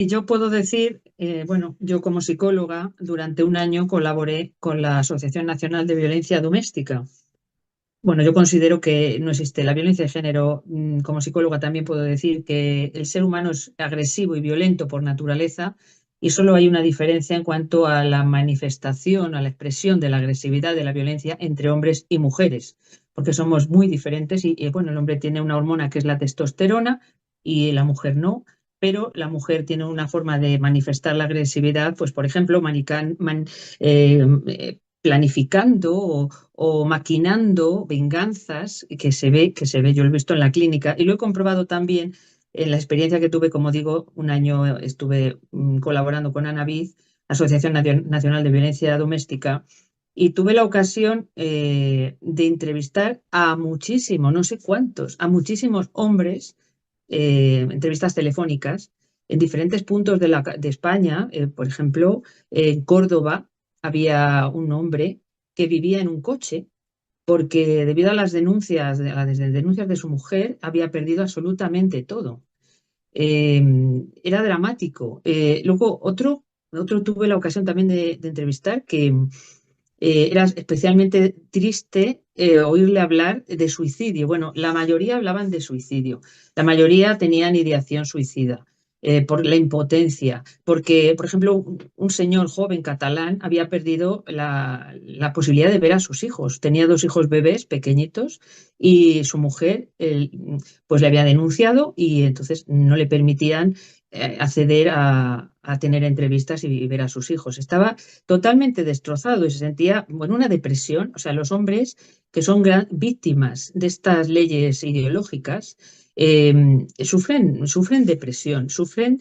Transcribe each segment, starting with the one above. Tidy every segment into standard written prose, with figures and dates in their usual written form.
Y yo puedo decir, bueno, yo como psicóloga durante un año colaboré con la Asociación Nacional de Violencia Doméstica. Bueno, yo considero que no existe la violencia de género. Como psicóloga también puedo decir que el ser humano es agresivo y violento por naturaleza y solo hay una diferencia en cuanto a la manifestación, a la expresión de la agresividad, de la violencia entre hombres y mujeres, porque somos muy diferentes bueno, el hombre tiene una hormona que es la testosterona y la mujer no. Pero la mujer tiene una forma de manifestar la agresividad, pues por ejemplo, planificando o maquinando venganzas que se ve, yo lo he visto en la clínica y lo he comprobado también en la experiencia que tuve, como digo, un año estuve colaborando con ANAVID, Asociación Nacional de Violencia Doméstica, y tuve la ocasión de entrevistar a muchísimos, no sé cuántos, a muchísimos hombres, entrevistas telefónicas en diferentes puntos de España. Por ejemplo, en Córdoba había un hombre que vivía en un coche porque debido a las denuncias, a las denuncias de su mujer, había perdido absolutamente todo. Eh, Era dramático. Luego otro tuve la ocasión también de entrevistar que era especialmente triste oírle hablar de suicidio. Bueno, la mayoría hablaban de suicidio, la mayoría tenían ideación suicida. Por la impotencia, porque, por ejemplo, un señor joven catalán había perdido la posibilidad de ver a sus hijos. Tenía dos hijos bebés pequeñitos y su mujer pues le había denunciado y entonces no le permitían acceder a tener entrevistas y ver a sus hijos. Estaba totalmente destrozado y se sentía, bueno, una depresión. O sea, los hombres que son víctimas de estas leyes ideológicas sufren depresión, sufren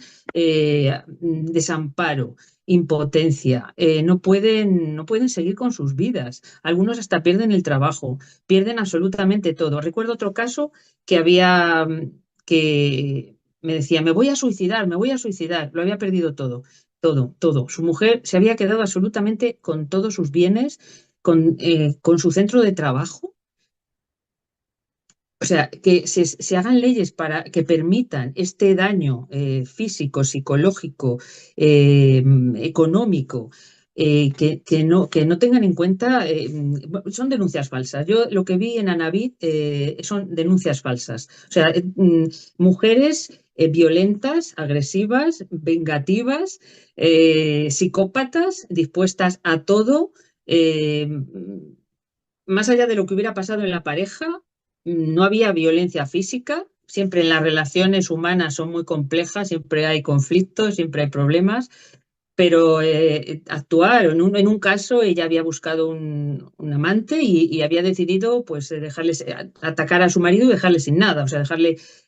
desamparo, impotencia, no pueden seguir con sus vidas. Algunos hasta pierden el trabajo, pierden absolutamente todo. Recuerdo otro caso que que me decía, me voy a suicidar, me voy a suicidar, lo había perdido todo. Todo, todo. Su mujer se había quedado absolutamente con todos sus bienes, con su centro de trabajo. O sea, que se hagan leyes para que permitan este daño físico, psicológico, eh, económico, que no tengan en cuenta, son denuncias falsas. Yo lo que vi en Anavid son denuncias falsas. O sea, mujeres violentas, agresivas, vengativas, psicópatas, dispuestas a todo. eh, Más allá de lo que hubiera pasado en la pareja, no había violencia física. Siempre en las relaciones humanas son muy complejas, siempre hay conflictos, siempre hay problemas, pero actuar en un caso ella había buscado un amante y había decidido pues atacar a su marido y dejarle sin nada, o sea,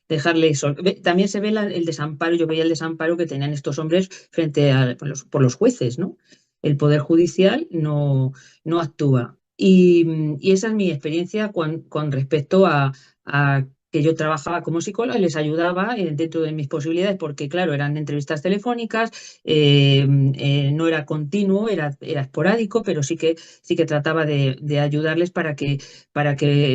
dejarle solo. También se ve el desamparo, yo veía el desamparo que tenían estos hombres frente a por los jueces, ¿no? El Poder Judicial no actúa. Y esa es mi experiencia con respecto a que yo trabajaba como psicóloga y les ayudaba dentro de mis posibilidades, porque claro, eran entrevistas telefónicas, no era continuo, era esporádico, pero sí que trataba de ayudarles para que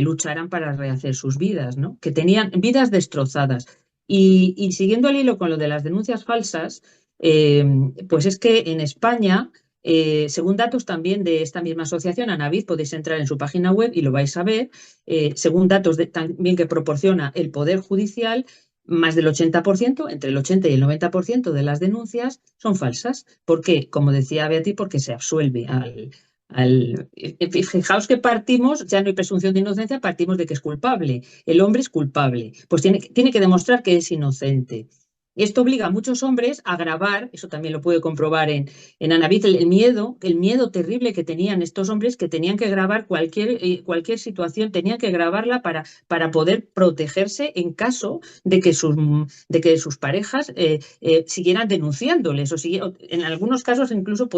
lucharan para rehacer sus vidas, ¿no? Que tenían vidas destrozadas. Y siguiendo al hilo con lo de las denuncias falsas, eh, pues es que en España, según datos también de esta misma asociación, ANAVID, podéis entrar en su página web y lo vais a ver, según datos también que proporciona el Poder Judicial, más del 80%, entre el 80 y el 90% de las denuncias son falsas. ¿Por qué? Como decía Beatriz, porque se absuelve Fijaos que partimos, ya no hay presunción de inocencia, partimos de que es culpable. El hombre es culpable, pues tiene que demostrar que es inocente. Esto obliga a muchos hombres a grabar, eso también lo puede comprobar en Anabit, el miedo terrible que tenían estos hombres, que tenían que grabar cualquier situación, tenían que grabarla para poder protegerse en caso de que sus parejas siguieran denunciándoles. En algunos casos incluso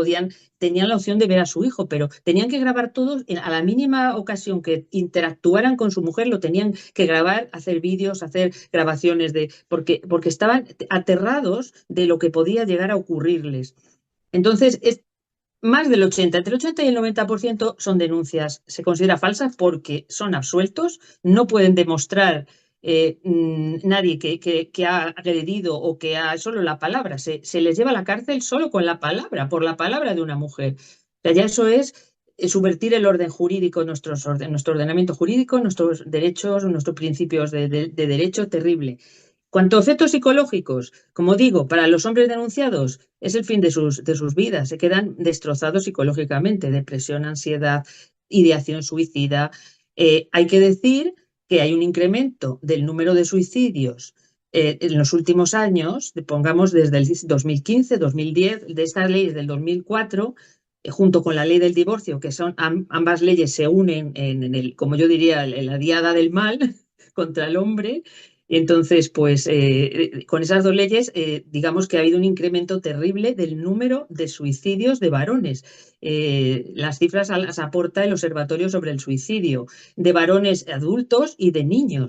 tenían la opción de ver a su hijo, pero tenían que grabar todos, a la mínima ocasión que interactuaran con su mujer, lo tenían que grabar, hacer vídeos, hacer grabaciones porque estaban aterrados de lo que podía llegar a ocurrirles. Entonces, más del 80, entre el 80 y el 90% son denuncias, se considera falsas porque son absueltos, no pueden demostrar nadie que ha agredido o que ha solo la palabra, se les lleva a la cárcel solo con la palabra, por la palabra de una mujer. O sea, ya eso es subvertir el orden jurídico, nuestro ordenamiento jurídico, nuestros derechos, nuestros principios de derecho, terrible. Cuanto a efectos psicológicos, como digo, para los hombres denunciados es el fin de sus vidas, se quedan destrozados psicológicamente, depresión, ansiedad, ideación suicida. Hay que decir que hay un incremento del número de suicidios en los últimos años, pongamos desde el 2015, 2010, de estas leyes del 2004, junto con la ley del divorcio, que son ambas leyes se unen como yo diría, en la diada del mal contra el hombre. Y entonces, pues con esas dos leyes, digamos que ha habido un incremento terrible del número de suicidios de varones. Las cifras las aporta el Observatorio sobre el Suicidio, de varones adultos y de niños.